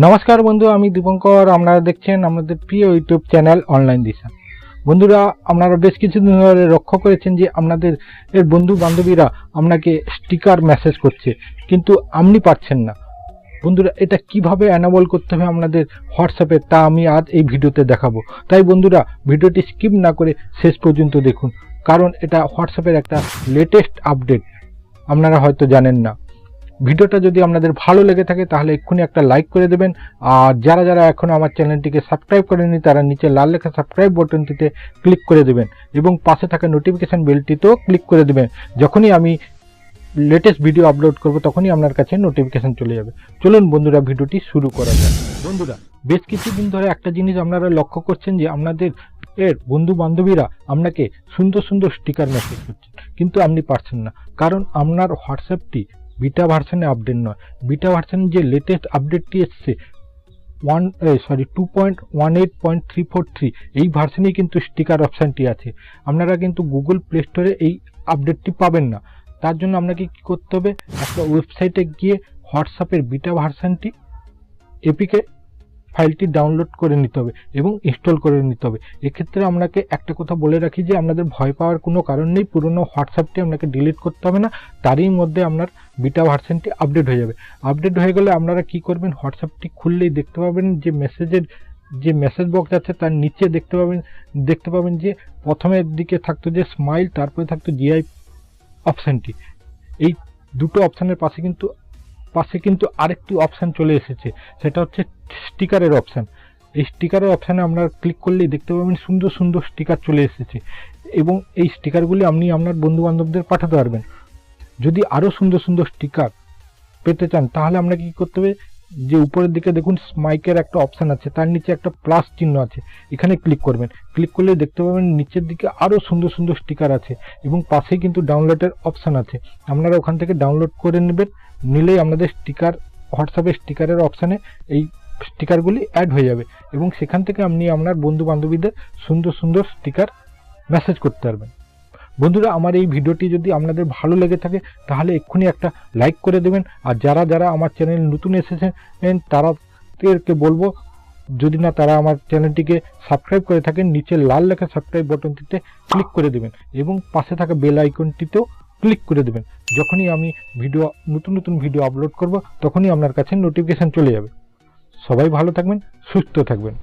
নমস্কার বন্ধু, আমি দীপঙ্কর। আপনারা দেখছেন আমাদের প্রিয় ইউটিউব চ্যানেল অনলাইন দিশা। বন্ধুরা, আপনারা বেশ কিছুদিন ধরে লক্ষ্য করেছেন যে আপনাদের বন্ধু বান্ধবীরা আপনাকে স্টিকার মেসেজ করছে, কিন্তু আপনি পাচ্ছেন না। বন্ধুরা, এটা কিভাবে অ্যানাবল করতে হবে আপনাদের হোয়াটসঅ্যাপে, তা আমি আজ এই ভিডিওতে দেখাবো। তাই বন্ধুরা, ভিডিওটি স্কিপ না করে শেষ পর্যন্ত দেখুন, কারণ এটা হোয়াটসঅ্যাপের একটা লেটেস্ট আপডেট, আপনারা হয়তো জানেন না। ভিডিওটা যদি আপনাদের ভালো লেগে থাকে তাহলে এক্ষুনি একটা লাইক করে দেবেন। আর যারা যারা এখনও আমার চ্যানেলটিকে সাবস্ক্রাইব করেনি তারা নিচে লাল লেখা সাবস্ক্রাইব বাটনটিতে ক্লিক করে দেবেন এবং পাশে থাকা নোটিফিকেশান বেলটিতেও ক্লিক করে দেবেন। যখনই আমি লেটেস্ট ভিডিও আপলোড করব তখনই আপনার কাছে নোটিফিকেশান চলে যাবে। চলুন বন্ধুরা, ভিডিওটি শুরু করা যাক। বন্ধুরা, বেশ কিছুদিন ধরে একটা জিনিস আপনারা লক্ষ্য করছেন যে আপনাদের বন্ধু বান্ধবীরা আপনাকে সুন্দর সুন্দর স্টিকার মেসেজ করছে, কিন্তু আপনি পারছেন না, কারণ আপনার হোয়াটসঅ্যাপটি বিটা ভার্সনে আপডেট নয়। বিটা ভার্সনে যে লেটেস্ট আপডেটটি এসছে 2.18.343 এই ভার্সনেই কিন্তু স্টিকার অপশানটি আছে। আপনারা কিন্তু গুগল প্লে স্টোরে এই আপডেটটি পাবেন না। তার জন্য আপনাকে কী করতে হবে, একটা ওয়েবসাইটে গিয়ে হোয়াটসঅ্যাপের বিটা ভার্সনটি এপিকে ফাইলটি ডাউনলোড করে নিতে হবে এবং ইনস্টল করে নিতে হবে। এক্ষেত্রে আপনাকে একটা কথা বলে রাখি যে আপনাদের ভয় পাওয়ার কোনো কারণ নেই। পুরনো হোয়াটসঅ্যাপটি আপনাকে ডিলিট করতে হবে না, তারই মধ্যে আপনার বিটা ভার্সনটি আপডেট হয়ে যাবে। আপডেট হয়ে গেলে আপনারা কি করবেন, হোয়াটসঅ্যাপটি খুললেই দেখতে পাবেন যে মেসেজ বক্স আছে তার নিচে দেখতে পাবেন যে প্রথমের দিকে থাকতো যে স্মাইল, তারপরে থাকতো জিআই অপশানটি। এই দুটো অপশানের পাশে কিন্তু আরেকটি অপশান চলে এসেছে, সেটা হচ্ছে স্টিকারের অপশান। এই স্টিকারের অপশানে আপনারা ক্লিক করলেই দেখতে পাবেন সুন্দর সুন্দর স্টিকার চলে এসেছে এবং এই স্টিকারগুলি আপনি আপনার বন্ধু বান্ধবদের পাঠাতে পারবেন। যদি আরও সুন্দর সুন্দর স্টিকার পেতে চান তাহলে আপনাকে কী করতে হবে, যে উপরের দিকে দেখুন স্মাইকের একটা অপশান আছে, তার নিচে একটা প্লাস চিহ্ন আছে, এখানে ক্লিক করবেন। ক্লিক করলে দেখতে পাবেন নিচের দিকে আরও সুন্দর সুন্দর স্টিকার আছে এবং পাশেই কিন্তু ডাউনলোডের অপশান আছে। আপনারা ওখান থেকে ডাউনলোড করে নেবেন, নিলেই আপনাদের হোয়াটসঅ্যাপের স্টিকারের অপশানে এই স্টিকারগুলি অ্যাড হয়ে যাবে এবং সেখান থেকে আপনি আপনার বন্ধু বান্ধবীদের সুন্দর সুন্দর স্টিকার মেসেজ করতে পারবেন। বন্ধুরা, আমার এই ভিডিওটি যদি আপনাদের ভালো লেগে থাকে তাহলে এক্ষুনি একটা লাইক করে দেবেন। আর যারা যারা আমার চ্যানেল নতুন এসেছেন তাদেরকে বলবো, যদি না তারা আমার চ্যানেলটিকে সাবস্ক্রাইব করে থাকেন, নিচে লাল লেখা সাবস্ক্রাইব বাটনটিতে ক্লিক করে দেবেন এবং পাশে থাকা বেল আইকনটিতেও ক্লিক করে দেবেন। যখনই আমি নতুন নতুন ভিডিও আপলোড করব তখনই আপনার কাছে নোটিফিকেশান চলে যাবে। সবাই ভালো থাকবেন, সুস্থ থাকবেন।